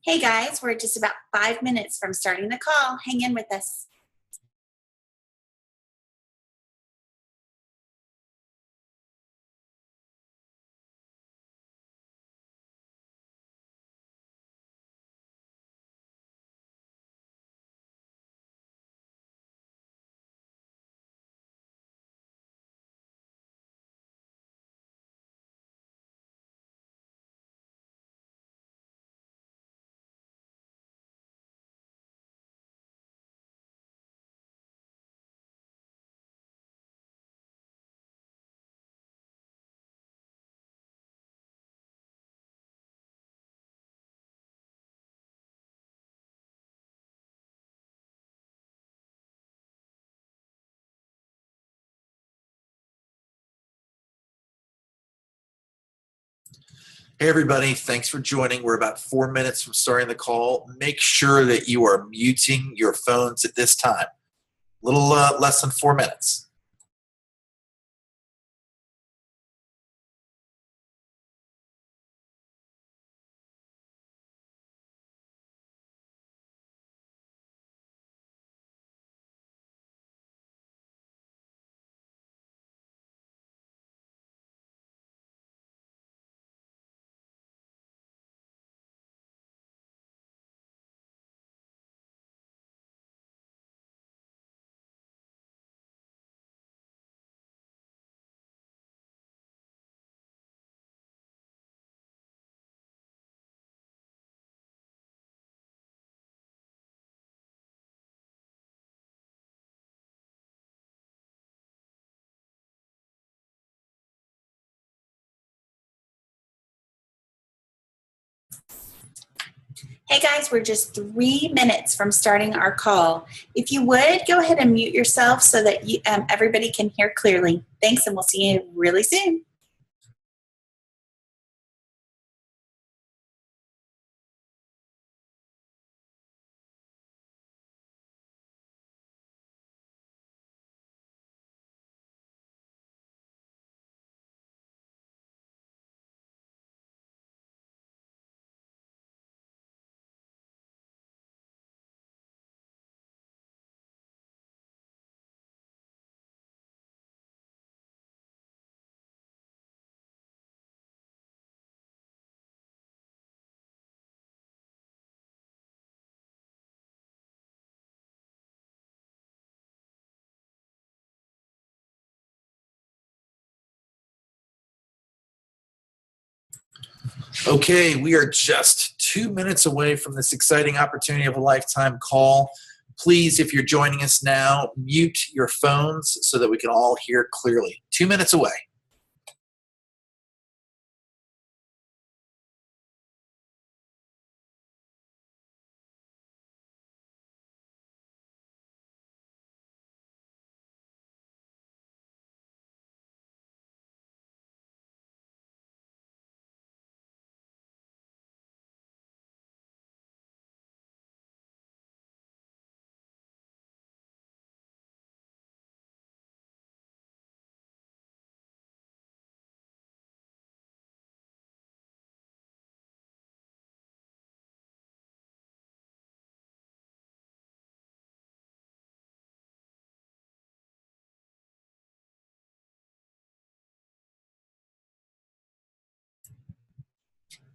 Hey guys, we're just about 5 minutes from starting the call. Hang in with us. Hey everybody, thanks for joining. We're about 4 minutes from starting the call. Make sure that you are muting your phones at this time. A little less than 4 minutes. Hey guys, we're just 3 minutes from starting our call. If you would, go ahead and mute yourself so that everybody can hear clearly. Thanks, and we'll see you really soon. Okay, we are just 2 minutes away from this exciting opportunity of a lifetime call. Please, if you're joining us now, mute your phones so that we can all hear clearly. 2 minutes away.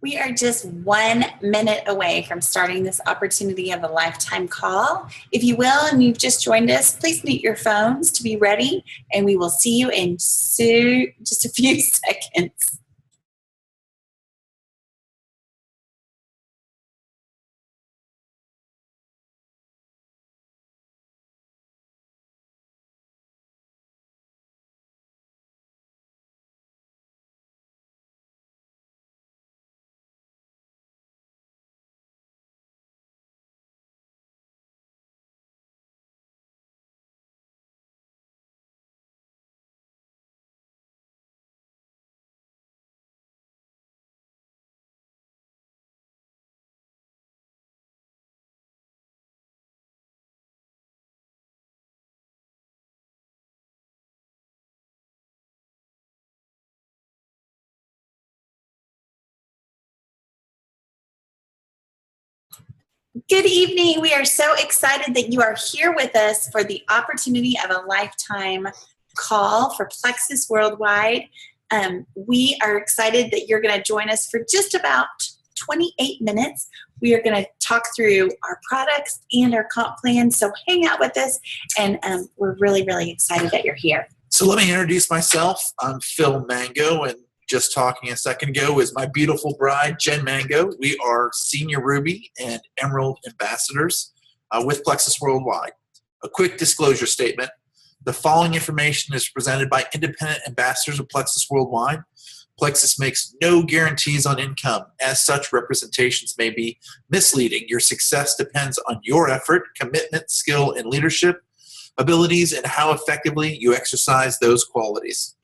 We are just 1 minute away from starting this opportunity of a lifetime call. If you will, and you've just joined us, please mute your phones to be ready, and we will see you in just a few seconds. Good evening. We are so excited that you are here with us for the opportunity of a lifetime call for Plexus Worldwide. We are excited that you're going to join us for just about 28 minutes. We are going to talk through our products and our comp plan. So hang out with us, and we're really, really excited that you're here. So let me introduce myself. I'm Phil Mango, and just talking a second ago is my beautiful bride, Jen Mango. We are Senior Ruby and Emerald Ambassadors with Plexus Worldwide. A quick disclosure statement. The following information is presented by independent ambassadors of Plexus Worldwide. Plexus makes no guarantees on income. As such, representations may be misleading. Your success depends on your effort, commitment, skill, and leadership abilities, and how effectively you exercise those qualities.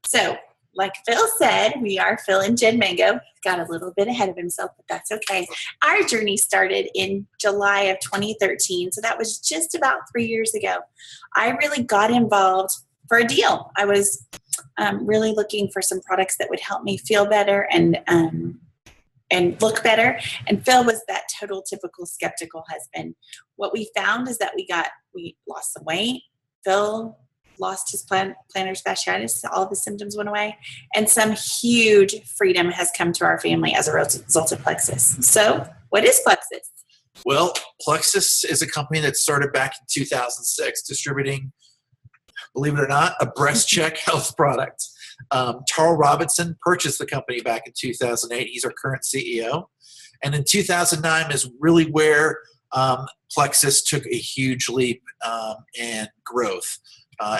So, like Phil said, we are Phil and Jen Mango. He got a little bit ahead of himself, but that's okay. Our journey started in July of 2013, so that was just about 3 years ago. I really got involved for a deal. I was really looking for some products that would help me feel better and look better. And Phil was that total typical skeptical husband. What we found is that we lost some weight. Phil lost his plantar fasciitis. All of the symptoms went away. And some huge freedom has come to our family as a result of Plexus. So what is Plexus? Well, Plexus is a company that started back in 2006 distributing, believe it or not, a breast check health product. Tarl Robinson purchased the company back in 2008. He's our current CEO. And in 2009 is really where Plexus took a huge leap in growth.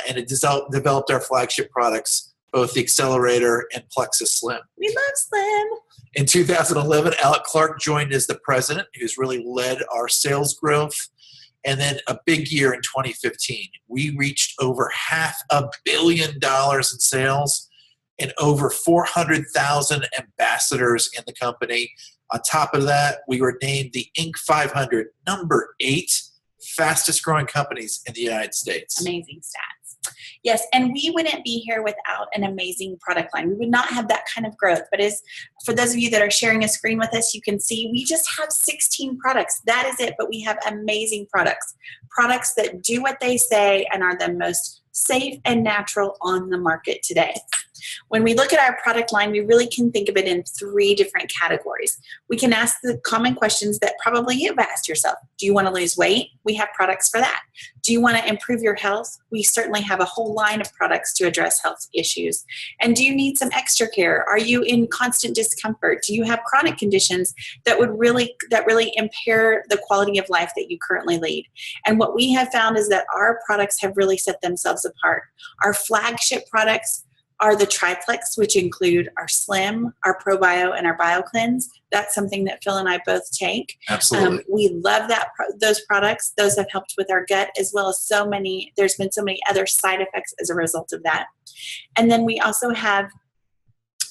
And it developed our flagship products, both the Accelerator and Plexus Slim. We love Slim. In 2011, Alec Clark joined as the president, who's really led our sales growth. And then a big year in 2015. We reached over $500 million in sales and over 400,000 ambassadors in the company. On top of that, we were named the Inc. 500, number 8 fastest growing companies in the United States. Amazing stats. Yes, and we wouldn't be here without an amazing product line. We would not have that kind of growth. But for those of you that are sharing a screen with us, you can see we just have 16 products. That is it, but we have amazing products. Products that do what they say and are the most safe and natural on the market today. When we look at our product line, we really can think of it in 3 different categories. We can ask the common questions that probably you've asked yourself. Do you want to lose weight? We have products for that. Do you want to improve your health? We certainly have a whole line of products to address health issues. And do you need some extra care? Are you in constant discomfort? Do you have chronic conditions that really impair the quality of life that you currently lead? And what we have found is that our products have really set themselves apart. Our flagship products are the triplex, which include our Slim, our ProBio, and our BioCleanse. That's something that Phil and I both take. Absolutely. We love those products. Those have helped with our gut as well as there's been so many other side effects as a result of that. And then we also have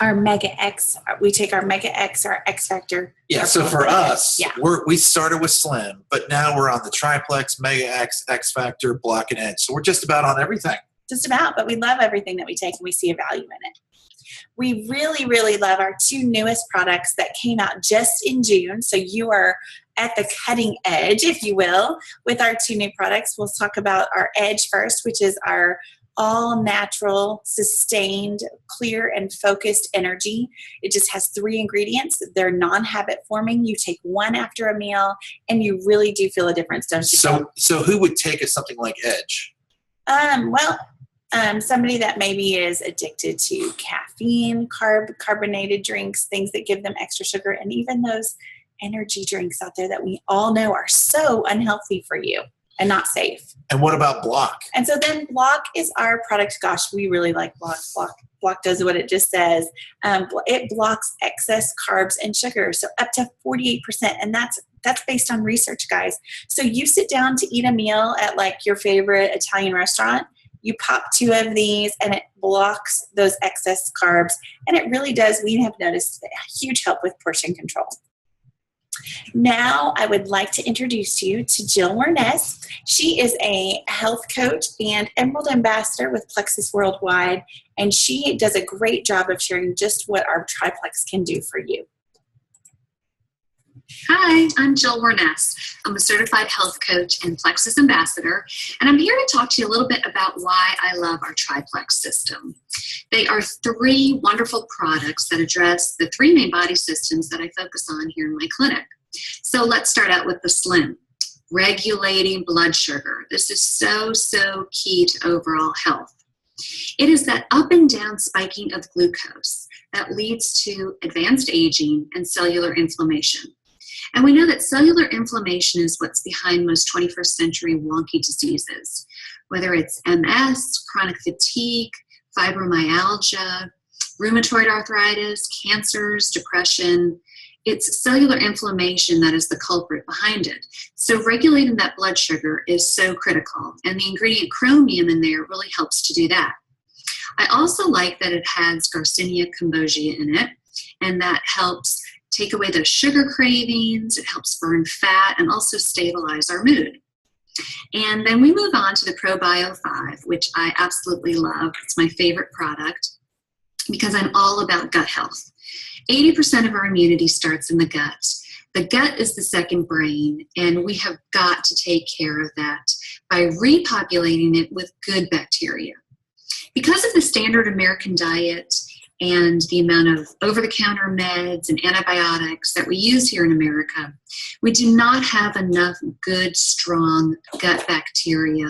our Mega X. We take our Mega X, our X Factor. Yeah, so for us, yeah. we started with Slim, but now we're on the triplex, Mega X, X Factor, Block and Edge. So we're just about on everything. Just about, but we love everything that we take and we see a value in it. We really, really love our 2 newest products that came out just in June. So you are at the cutting edge, if you will, with our 2 new products. We'll talk about our Edge first, which is our all-natural, sustained, clear, and focused energy. It just has 3 ingredients. They're non-habit forming. You take 1 after a meal, and you really do feel a difference, don't you? So who would take something like Edge? Somebody that maybe is addicted to caffeine, carbonated drinks, things that give them extra sugar, and even those energy drinks out there that we all know are so unhealthy for you and not safe. And what about Block? And so then Block is our product. Gosh, we really like Block. Block does what it just says. It blocks excess carbs and sugar, so up to 48%. And that's based on research, guys. So you sit down to eat a meal at like your favorite Italian restaurant, you pop 2 of these and it blocks those excess carbs. And it really does, we have noticed, a huge help with portion control. Now I would like to introduce you to Jill Warnes. She is a health coach and Emerald Ambassador with Plexus Worldwide, and she does a great job of sharing just what our triplex can do for you. Hi, I'm Jill Warness. I'm a certified health coach and Plexus ambassador, and I'm here to talk to you a little bit about why I love our triplex system. They are three wonderful products that address the three main body systems that I focus on here in my clinic. So let's start out with the Slim, regulating blood sugar. This is so key to overall health. It is that up and down spiking of glucose that leads to advanced aging and cellular inflammation. And we know that cellular inflammation is what's behind most 21st century wonky diseases, whether it's MS, chronic fatigue, fibromyalgia, rheumatoid arthritis, cancers, depression. It's cellular inflammation that is the culprit behind it. So regulating that blood sugar is so critical, and the ingredient chromium in there really helps to do that. I also like that it has Garcinia cambogia in it, and that helps take away those sugar cravings. It helps burn fat and also stabilize our mood. And then we move on to the ProBio 5, which I absolutely love. It's my favorite product because I'm all about gut health. 80% of our immunity starts in the gut. The gut is the second brain, and we have got to take care of that by repopulating it with good bacteria. Because of the standard American diet and the amount of over-the-counter meds and antibiotics that we use here in America, we do not have enough good, strong gut bacteria.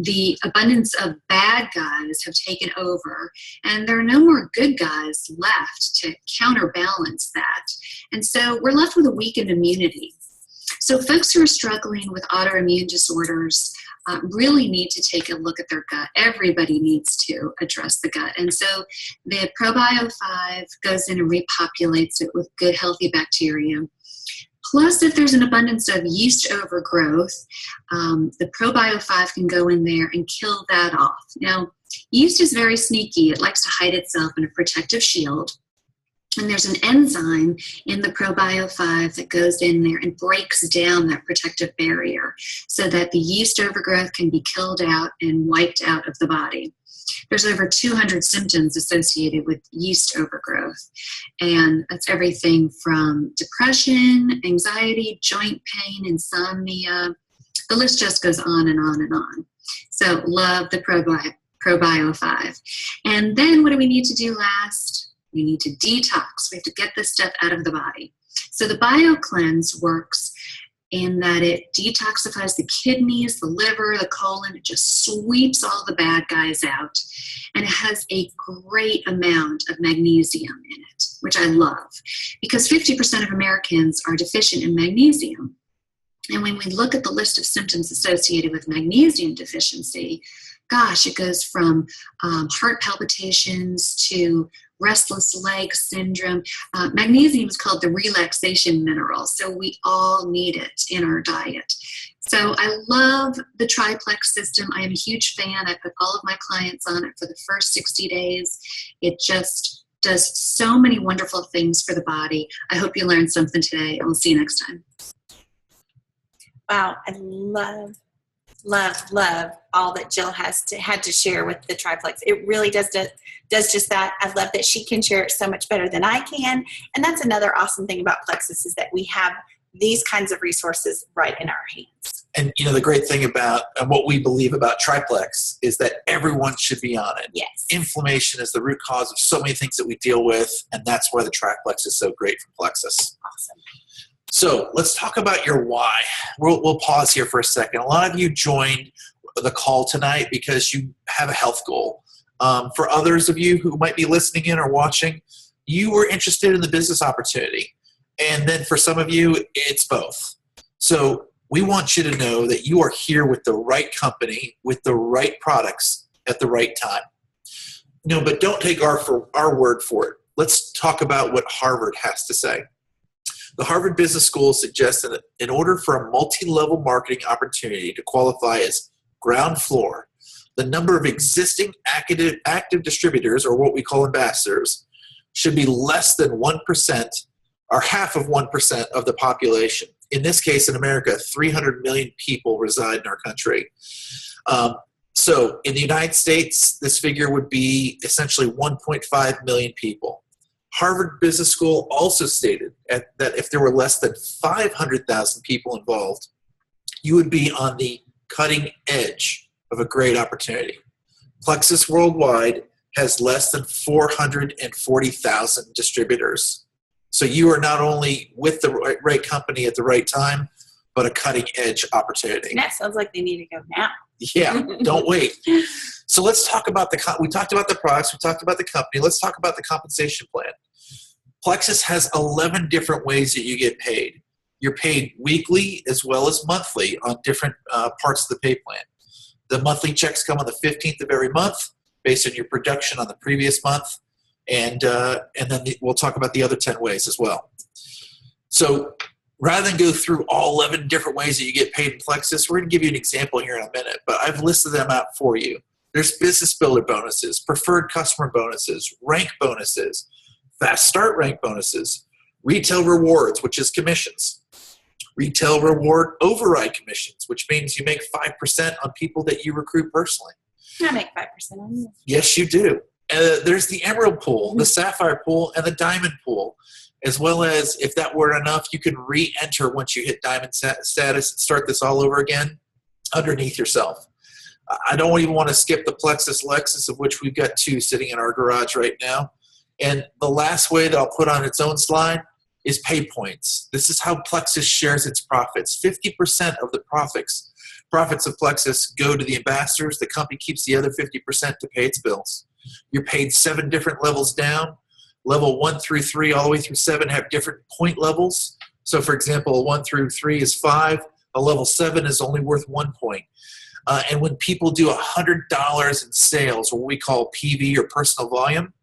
The abundance of bad guys have taken over, and there are no more good guys left to counterbalance that. And so we're left with a weakened immunity. So folks who are struggling with autoimmune disorders really need to take a look at their gut. Everybody needs to address the gut. And so the ProBio 5 goes in and repopulates it with good, healthy bacteria. Plus, if there's an abundance of yeast overgrowth, the ProBio 5 can go in there and kill that off. Now, yeast is very sneaky. It likes to hide itself in a protective shield. And there's an enzyme in the ProBio 5 that goes in there and breaks down that protective barrier so that the yeast overgrowth can be killed out and wiped out of the body. There's over 200 symptoms associated with yeast overgrowth. And that's everything from depression, anxiety, joint pain, insomnia. The list just goes on and on and on. So love the ProBio 5. And then what do we need to do last? We need to detox. We have to get this stuff out of the body. So the BioCleanse works in that it detoxifies the kidneys, the liver, the colon. It just sweeps all the bad guys out. And it has a great amount of magnesium in it, which I love, because 50% of Americans are deficient in magnesium. And when we look at the list of symptoms associated with magnesium deficiency, gosh, it goes from heart palpitations to restless leg syndrome. Magnesium is called the relaxation mineral, so we all need it in our diet. So I love the triplex system. I am a huge fan. I put all of my clients on it for the first 60 days. It just does so many wonderful things for the body. I hope you learned something today, and we'll see you next time. Wow, I love all that Jill had to share with the triplex. It really does just that. I love that she can share it so much better than I can. And that's another awesome thing about Plexus, is that we have these kinds of resources right in our hands. And the great thing about what we believe about triplex is that everyone should be on it. Yes. Inflammation is the root cause of so many things that we deal with, and that's why the triplex is so great from Plexus. Awesome. So let's talk about your why. We'll pause here for a second. A lot of you joined the call tonight because you have a health goal. For others of you who might be listening in or watching, you were interested in the business opportunity. And then for some of you, it's both. So we want you to know that you are here with the right company, with the right products at the right time. But don't take our word for it. Let's talk about what Harvard has to say. The Harvard Business School suggests that in order for a multi-level marketing opportunity to qualify as ground floor, the number of existing active distributors, or what we call ambassadors, should be less than 1% or half of 1% of the population. In this case, in America, 300 million people reside in our country. So in the United States, this figure would be essentially 1.5 million people. Harvard Business School also stated that if there were less than 500,000 people involved, you would be on the cutting edge of a great opportunity. Plexus Worldwide has less than 440,000 distributors. So you are not only with the right company at the right time, but a cutting edge opportunity. That sounds like they need to go now. Yeah, don't wait. So let's talk about we talked about the products, we talked about the company. Let's talk about the compensation plan. Plexus has 11 different ways that you get paid. You're paid weekly as well as monthly on different parts of the pay plan. The monthly checks come on the 15th of every month based on your production on the previous month. And then we'll talk about the other 10 ways as well. So rather than go through all 11 different ways that you get paid in Plexus, we're going to give you an example here in a minute, but I've listed them out for you. There's business builder bonuses, preferred customer bonuses, rank bonuses, fast start rank bonuses, retail rewards, which is commissions, retail reward override commissions, which means you make 5% on people that you recruit personally. I make 5% on you. Yes, you do. There's the emerald pool, the sapphire pool, and the diamond pool, as well as, if that weren't enough, you can re-enter once you hit diamond status and start this all over again underneath yourself. I don't even want to skip the Plexus Lexus, of which we've got 2 sitting in our garage right now. And the last way that I'll put on its own slide is pay points. This is how Plexus shares its profits. 50% of the profits of Plexus go to the ambassadors. The company keeps the other 50% to pay its bills. You're paid 7 different levels down. Level 1 through 3, all the way through 7 have different point levels. So, for example, 1 through 3 is 5. A level 7 is only worth 1 point. And when people do $100 in sales, what we call PV or personal volume,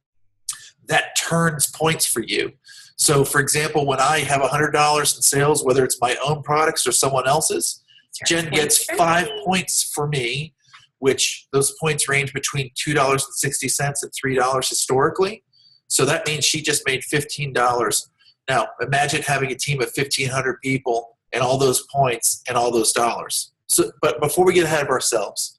that turns points for you. So, for example, when I have $100 in sales, whether it's my own products or someone else's, Jen gets 5 points for me, which those points range between $2.60 and $3 historically. So that means she just made $15. Now, imagine having a team of 1,500 people and all those points and all those dollars. So, but before we get ahead of ourselves,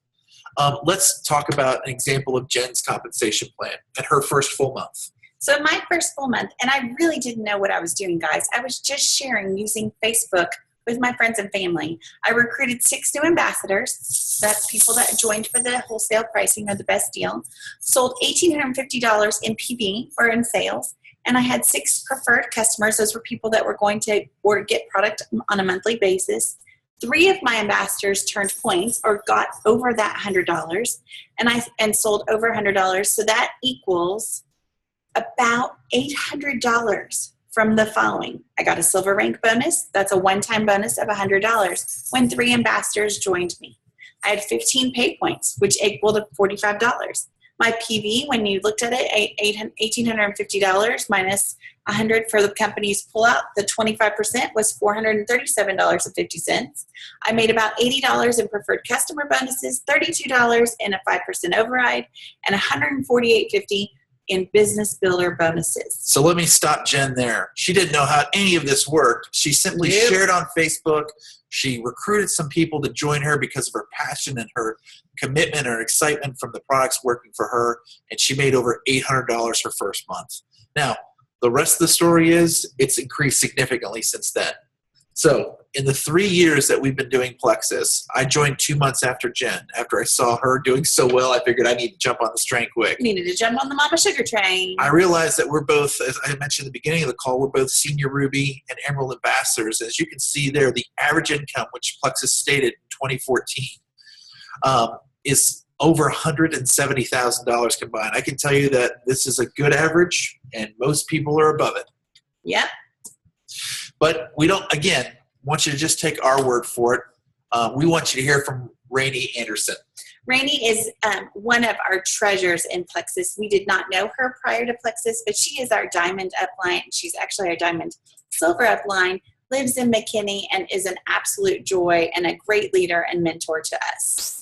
let's talk about an example of Jen's compensation plan and her first full month. So my first full month, and I really didn't know what I was doing, guys. I was just sharing using Facebook with my friends and family. I recruited 6 new ambassadors. That's people that joined for the wholesale pricing or the best deal. Sold $1,850 in PV or in sales. And I had 6 preferred customers. Those were people that were going to get product on a monthly basis. 3 of my ambassadors turned points or got over that $100 and sold over $100. So that equals about $800 from the following. I got a silver rank bonus. That's a one-time bonus of $100 when 3 ambassadors joined me. I had 15 pay points, which equaled $45. My PV, when you looked at it, $1,850 minus $100 for the company's pullout, the 25% was $437.50. I made about $80 in preferred customer bonuses, $32 in a 5% override, and $148.50 in business builder bonuses. So let me stop Jen there. She didn't know how any of this worked. She simply shared on Facebook. She recruited some people to join her because of her passion and her commitment and her excitement from the products working for her, and she made over $800 her first month. Now, the rest of the story is it's increased significantly since then. So in the 3 years that we've been doing Plexus, I joined 2 months after Jen. After I saw her doing so well, I figured I need to jump on this train quick. You needed to jump on the Mama Sugar train. I realized that we're both, as I mentioned at the beginning of the call, we're both senior Ruby and Emerald ambassadors. As you can see there, the average income, which Plexus stated in 2014, is over $170,000 combined. I can tell you that this is a good average, and most people are above it. Yep. But we don't, again, want you to just take our word for it. We want you to hear from Rainey Anderson. Rainey is one of our treasures in Plexus. We did not know her prior to Plexus, but she is our diamond upline. She's actually our diamond silver upline, lives in McKinney, and is an absolute joy and a great leader and mentor to us.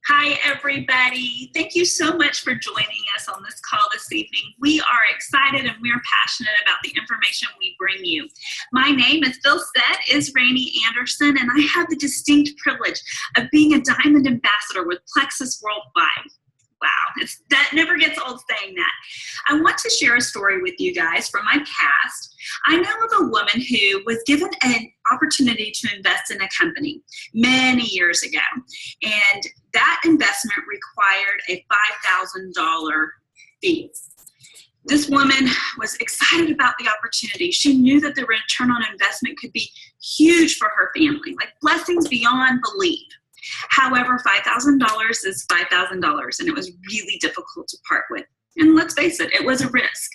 Hi, everybody. Thank you so much for joining us on this call this evening. We are excited and we're passionate about the information we bring you. My name, as Phil said, is Rainey Anderson, and I have the distinct privilege of being a Diamond Ambassador with Plexus Worldwide. Wow, that never gets old saying that. I want to share a story with you guys from my past. I know of a woman who was given an opportunity to invest in a company many years ago, and that investment required a $5,000 fee. This woman was excited about the opportunity. She knew that the return on investment could be huge for her family, like blessings beyond belief. However, $5,000 is $5,000, and it was really difficult to part with. And let's face it, it was a risk.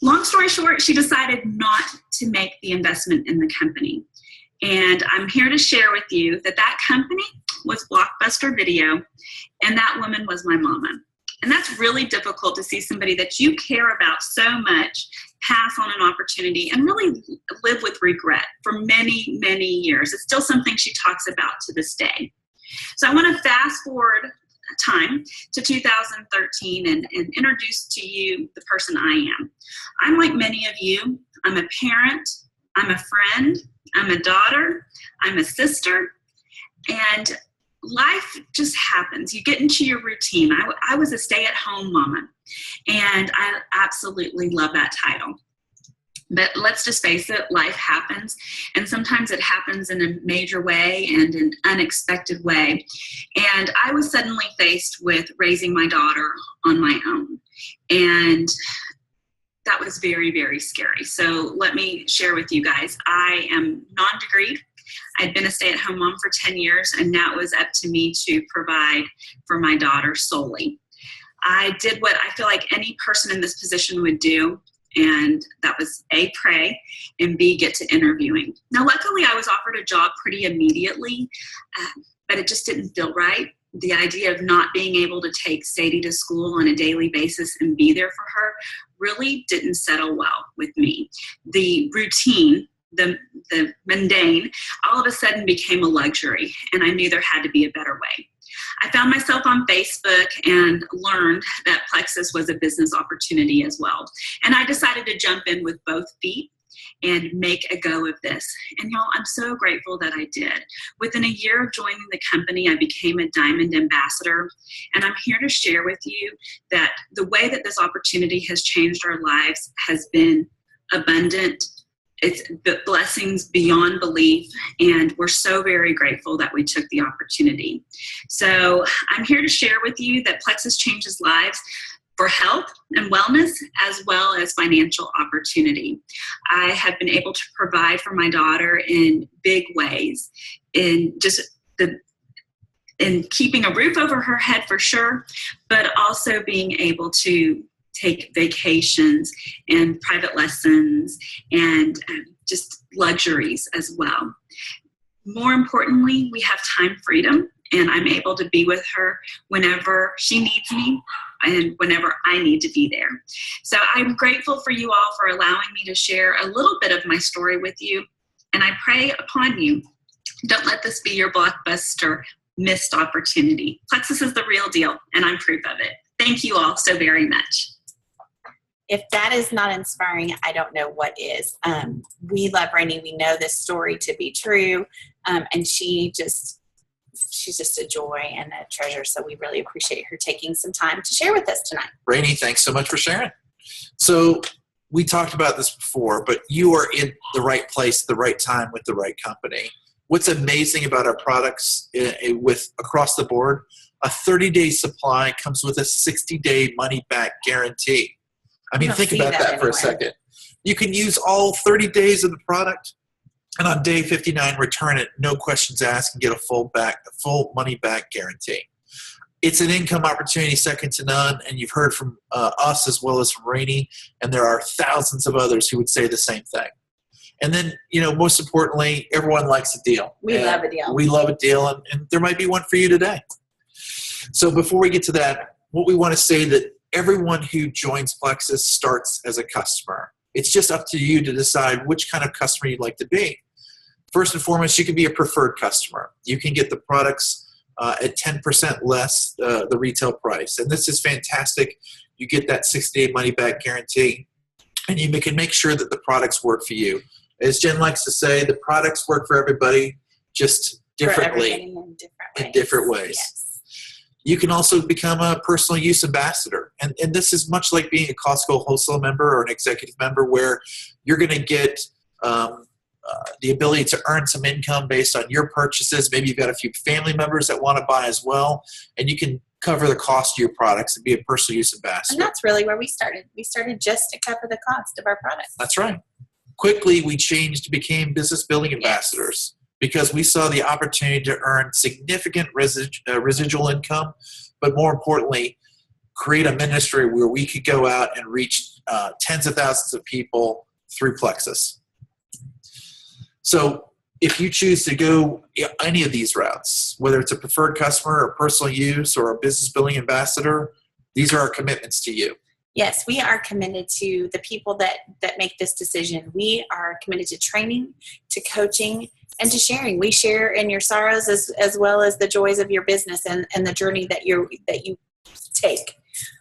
Long story short, she decided not to make the investment in the company. And I'm here to share with you that that company was Blockbuster Video, and that woman was my mama. And that's really difficult to see somebody that you care about so much pass on an opportunity and really live with regret for many, many years. It's still something she talks about to this day. So I want to fast forward time to 2013 and introduce to you the person I am. I'm like many of you. I'm a parent, I'm a friend, I'm a daughter, I'm a sister, and life just happens. You get into your routine. I was a stay-at-home mama, and I absolutely love that title. But let's just face it, life happens, and sometimes it happens in a major way and an unexpected way. And I was suddenly faced with raising my daughter on my own, and that was very, very scary. So let me share with you guys, I am non-degreed. I'd been a stay-at-home mom for 10 years, and now it was up to me to provide for my daughter solely. I did what I feel like any person in this position would do, and that was A, pray, and B, get to interviewing. Now, luckily, I was offered a job pretty immediately, but it just didn't feel right. The idea of not being able to take Sadie to school on a daily basis and be there for her really didn't settle well with me. The routine, the mundane, all of a sudden became a luxury, and I knew there had to be a better way. I found myself on Facebook and learned that Plexus was a business opportunity as well. And I decided to jump in with both feet and make a go of this. And y'all, I'm so grateful that I did. Within a year of joining the company, I became a Diamond Ambassador. And I'm here to share with you that the way that this opportunity has changed our lives has been abundant. It's blessings beyond belief, and we're so very grateful that we took the opportunity. So I'm here to share with you that Plexus changes lives for health and wellness, as well as financial opportunity. I have been able to provide for my daughter in big ways, in keeping a roof over her head for sure, but also being able to take vacations and private lessons and just luxuries as well. More importantly, we have time freedom, and I'm able to be with her whenever she needs me and whenever I need to be there. So I'm grateful for you all for allowing me to share a little bit of my story with you, and I pray upon you, don't let this be your Blockbuster missed opportunity. Plexus is the real deal, and I'm proof of it. Thank you all so very much. If that is not inspiring, I don't know what is. We love Rainey. We know this story to be true. And she's just a joy and a treasure. So we really appreciate her taking some time to share with us tonight. Rainey, thanks so much for sharing. So we talked about this before, but you are in the right place at the right time with the right company. What's amazing about our products with across the board, a 30-day supply comes with a 60-day money-back guarantee. I mean, think about that for a second. You can use all 30 days of the product, and on day 59, return it, no questions asked, and get a full money-back guarantee. It's an income opportunity second to none, and you've heard from us as well as from Rainey, and there are thousands of others who would say the same thing. And then, most importantly, everyone likes a deal. We love a deal. We love a deal, and there might be one for you today. So before we get to that, what we want to say that everyone who joins Plexus starts as a customer. It's just up to you to decide which kind of customer you'd like to be. First and foremost, you can be a preferred customer. You can get the products at 10% less the retail price. And this is fantastic. You get that 60-day money-back guarantee, and you can make sure that the products work for you. As Jen likes to say, the products work for everybody, just differently, in different ways. Yes. You can also become a personal use ambassador. And this is much like being a Costco wholesale member or an executive member, where you're going to get the ability to earn some income based on your purchases. Maybe you've got a few family members that want to buy as well, and you can cover the cost of your products and be a personal use ambassador. And that's really where we started. We started just to cover the cost of our products. That's right. Quickly, we changed, became business building ambassadors because we saw the opportunity to earn significant residual income, but more importantly, create a ministry where we could go out and reach tens of thousands of people through Plexus. So if you choose to go any of these routes, whether it's a preferred customer or personal use or a business building ambassador, these are our commitments to you. Yes, we are committed to the people that make this decision. We are committed to training, to coaching, and to sharing. We share in your sorrows as well as the joys of your business and the journey that you take.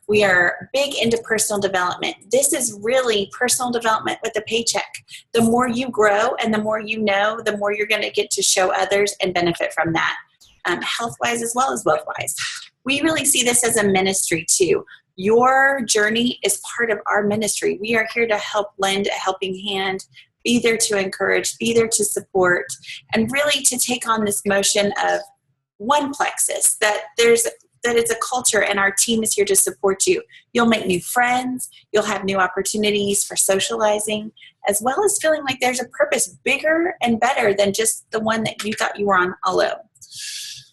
We are big into personal development. This is really personal development with a paycheck. The more you grow and the more you know, the more you're going to get to show others and benefit from that, health-wise as well as wealth-wise. We really see this as a ministry too. Your journey is part of our ministry. We are here to help lend a helping hand, be there to encourage, be there to support, and really to take on this motion of one Plexus, that it's a culture and our team is here to support you. You'll make new friends, you'll have new opportunities for socializing, as well as feeling like there's a purpose bigger and better than just the one that you thought you were on alone.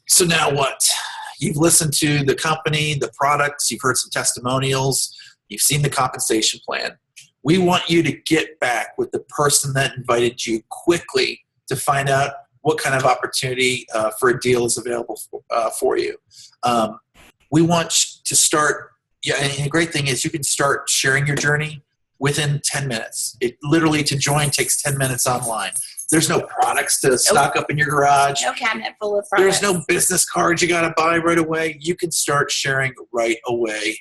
So now what? You've listened to the company, the products, you've heard some testimonials, you've seen the compensation plan. We want you to get back with the person that invited you quickly to find out what kind of opportunity for a deal is available for you. We want to start, and the great thing is you can start sharing your journey within 10 minutes. It literally, to join, takes 10 minutes online. There's no products to stock up in your garage. No cabinet full of products. There's no business cards you got to buy right away. You can start sharing right away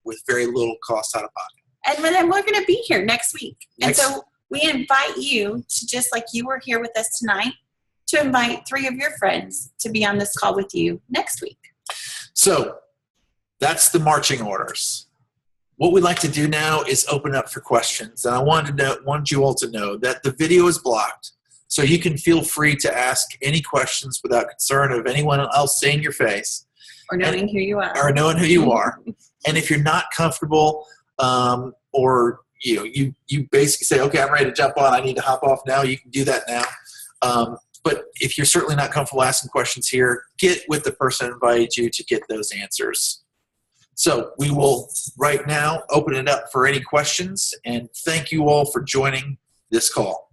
with very little cost out of pocket. And then we're going to be here next week. And so we invite you to, just like you were here with us tonight, to invite 3 of your friends to be on this call with you next week. So that's the marching orders. What we'd like to do now is open up for questions. And I wanted you all to know that the video is blocked, so you can feel free to ask any questions without concern of anyone else seeing your face. Or knowing who you are. Or knowing who you are. And if you're not comfortable, or you basically say, okay, I'm ready to jump on, I need to hop off now, you can do that now. But if you're certainly not comfortable asking questions here, get with the person who invited you to get those answers. So we will right now open it up for any questions, and thank you all for joining this call.